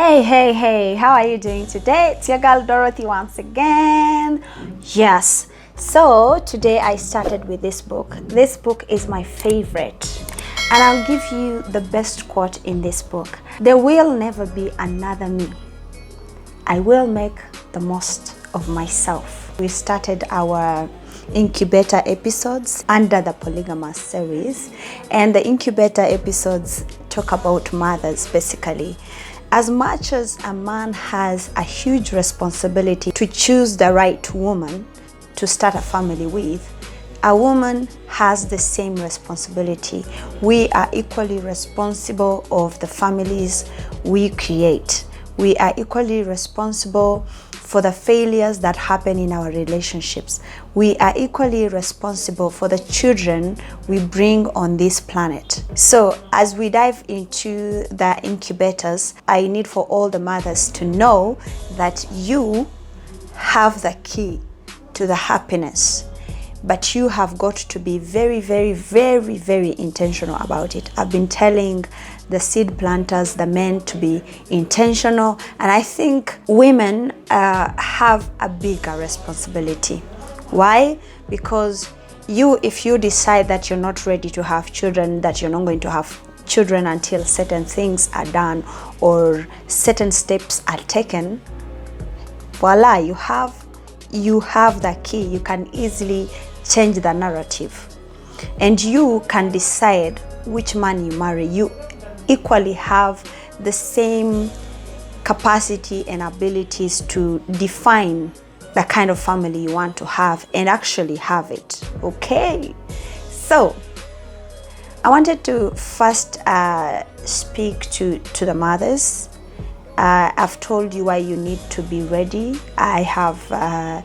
Hey, how are you doing today? It's your girl Dorothy once again. Yes, so today I started with this book. This book is my favorite, and I'll give you the best quote in this book. There will never be another me. I will make the most of myself. We started our incubator episodes under the polygamous series, and the incubator episodes talk about mothers basically. As much as a man has a huge responsibility to choose the right woman to start a family with, a woman has the same responsibility. We are equally responsible of the families we create. We are equally responsible for the failures that happen in our relationships. We are equally responsible for the children we bring on this planet. So as we dive into the incubators, I need for all the mothers to know that you have the key to the happiness, but you have got to be very intentional about it. I've been telling the seed planters, the men, to be intentional, and I think women have a bigger responsibility. Why? Because if you decide that you're not ready to have children, that you're not going to have children until certain things are done or certain steps are taken, voila, you have the key. You can easily change the narrative, and you can decide which man you marry. You equally have the same capacity and abilities to define the kind of family you want to have and actually have it. Okay, so I wanted to first speak to the mothers. I've told you why you need to be ready. I have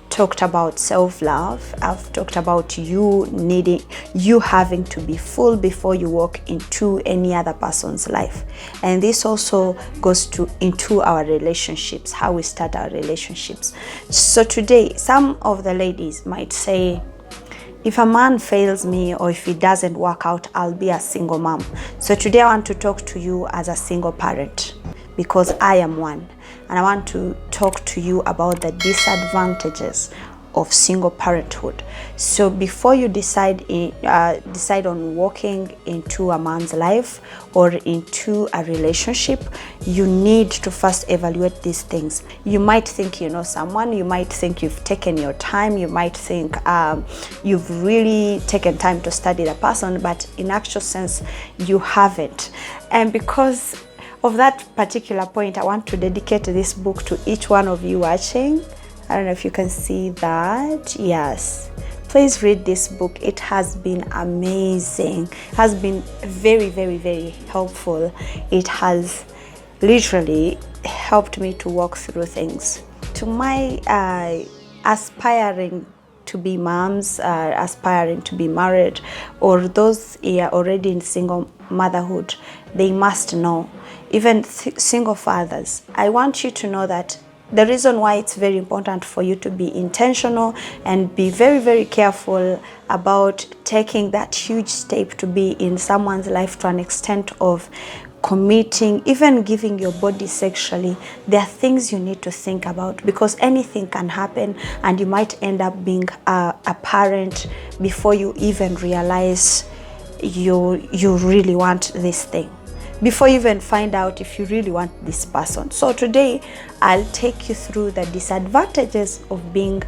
talked about self-love. I've talked about you having to be full before you walk into any other person's life. And this also goes into our relationships, how we start our relationships. So today, some of the ladies might say, if a man fails me or if it doesn't work out, I'll be a single mom. So today I want to talk to you as a single parent, because I am one, and I want to talk to you about the disadvantages of single parenthood. So before you decide on walking into a man's life or into a relationship, you need to first evaluate these things. You might think you know someone, you might think you've taken your time, you might think you've really taken time to study the person, but in actual sense, you haven't. And because of that particular point, I want to dedicate this book to each one of you watching. I don't know if you can see that. Yes. Please read this book. It has been amazing. It has been very helpful. It has literally helped me to walk through things. To my aspiring to be moms, aspiring to be married, or those already in single motherhood, they must know. Even single fathers, I want you to know that the reason why it's very important for you to be intentional and be very careful about taking that huge step to be in someone's life to an extent of committing, even giving your body sexually. There are things you need to think about, because anything can happen and you might end up being a parent before you even realize you really want this thing, before you even find out if you really want this person. So today I'll take you through the disadvantages of being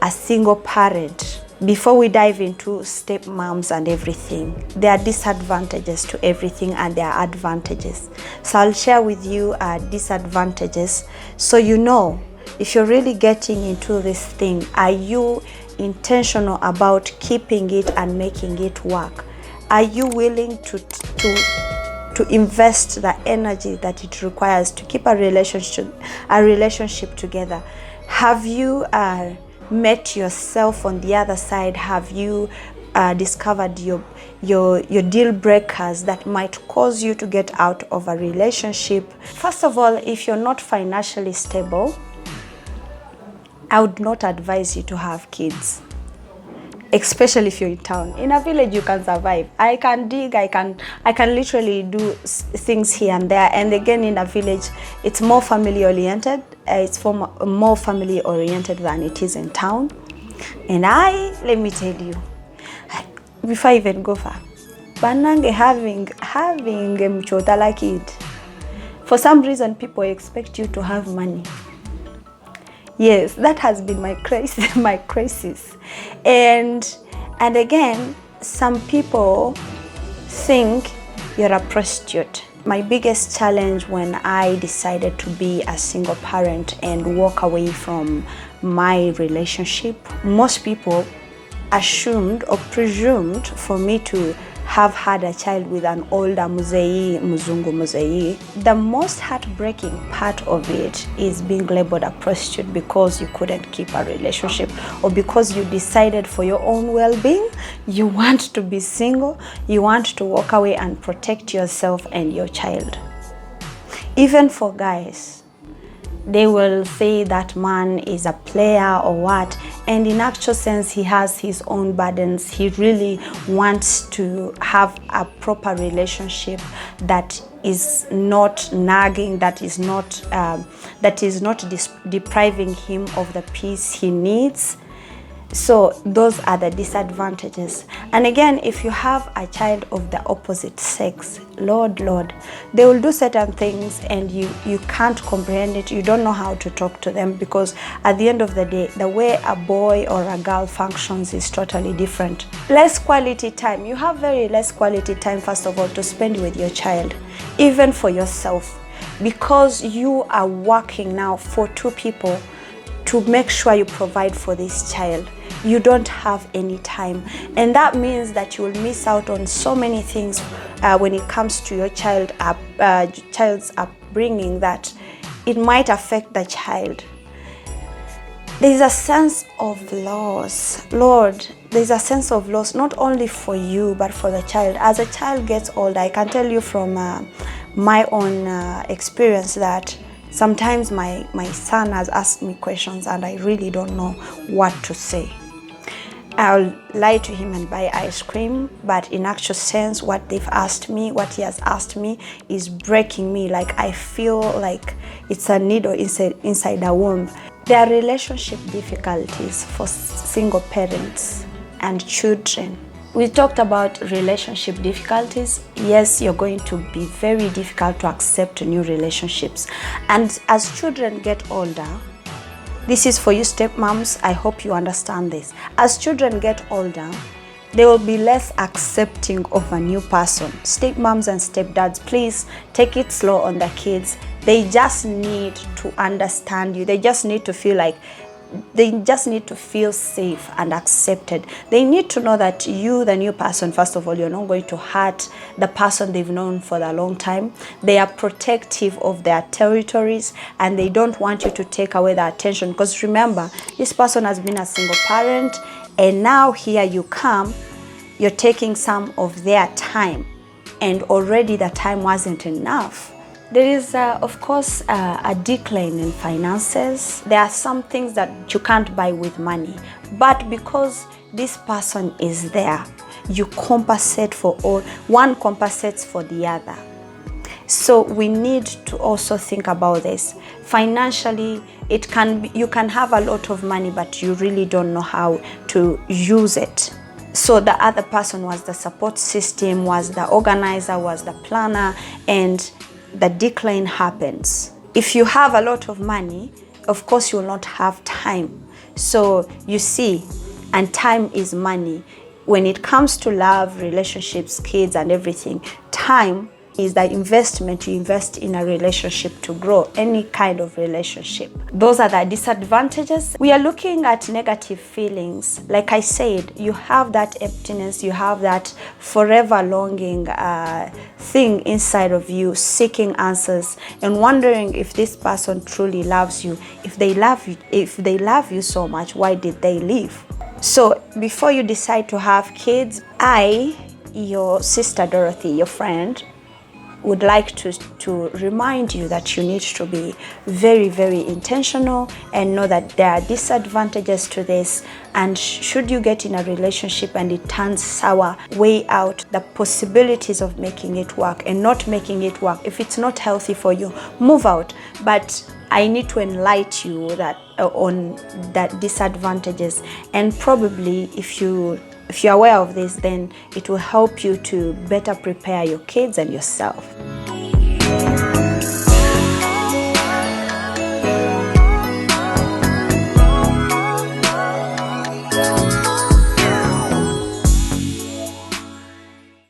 a single parent. Before we dive into stepmoms and everything, there are disadvantages to everything and there are advantages. So I'll share with you disadvantages, so you know if you're really getting into this thing, are you intentional about keeping it and making it work? Are you willing to invest the energy that it requires to keep a relationship together? Have you met yourself on the other side? Have you discovered your deal breakers that might cause you to get out of a relationship? First of all, if you're not financially stable, I would not advise you to have kids. especially if you're in town. In a village, you can survive. I can dig, I can literally do things here and there. And again, in a village, it's more family oriented. It's more family oriented than it is in town. And let me tell you, before I even go far, Banange having a Mchotala kid, for some reason people expect you to have money. Yes, that has been my crisis. And again, some people think you're a prostitute. My biggest challenge when I decided to be a single parent and walk away from my relationship, most people assumed or presumed for me to have had a child with an older Muzungu Muzei. The most heartbreaking part of it is being labeled a prostitute because you couldn't keep a relationship, or because you decided for your own well-being, you want to be single, you want to walk away and protect yourself and your child. Even for guys, they will say that man is a player or what, and in actual sense he has his own burdens. He really wants to have a proper relationship that is not nagging, that is not depriving him of the peace he needs. So those are the disadvantages. And again, if you have a child of the opposite sex, Lord, they will do certain things and you can't comprehend it. You don't know how to talk to them, because at the end of the day, the way a boy or a girl functions is totally different. Less quality time. You have very less quality time, first of all, to spend with your child, even for yourself, because you are working now for two people to make sure you provide for this child. You don't have any time, and that means that you will miss out on so many things when it comes to your child's upbringing, that it might affect the child. There's a sense of loss. Lord, there's a sense of loss not only for you but for the child. As a child gets older, I can tell you from my own experience that sometimes my son has asked me questions and I really don't know what to say. I'll lie to him and buy ice cream, but in actual sense, what he has asked me is breaking me. Like, I feel like it's a needle inside a womb. There are relationship difficulties for single parents and children. We talked about relationship difficulties. Yes, you're going to be very difficult to accept new relationships. And as children get older, this is for you stepmoms, I hope you understand this. As children get older, they will be less accepting of a new person. Stepmoms and stepdads, please take it slow on the kids. They just need to understand you. They just need to feel safe and accepted. They need to know that you, the new person, first of all, you're not going to hurt the person they've known for a long time. They are protective of their territories and they don't want you to take away the attention, because remember, this person has been a single parent and now here you come, you're taking some of their time, and already the time wasn't enough. There is, of course, a decline in finances. There are some things that you can't buy with money, but because this person is there, you compensate for all. One compensates for the other. So we need to also think about this. Financially, you can have a lot of money, but you really don't know how to use it. So the other person was the support system, was the organizer, was the planner, and the decline happens. If you have a lot of money, of course you will not have time. So you see, and time is money. When it comes to love, relationships, kids and everything, time is the investment you invest in a relationship to grow, any kind of relationship. Those are the disadvantages. We are looking at negative feelings. Like I said, you have that emptiness, you have that forever longing thing inside of you, seeking answers and wondering if this person truly loves you. If they love you so much, why did they leave? So before you decide to have kids, your sister Dorothy, your friend, would like to remind you that you need to be very, very intentional and know that there are disadvantages to this. And should you get in a relationship and it turns sour, weigh out the possibilities of making it work and not making it work. If it's not healthy for you, move out. But I need to enlighten you that on that disadvantages, and probably if you're aware of this, then it will help you to better prepare your kids and yourself.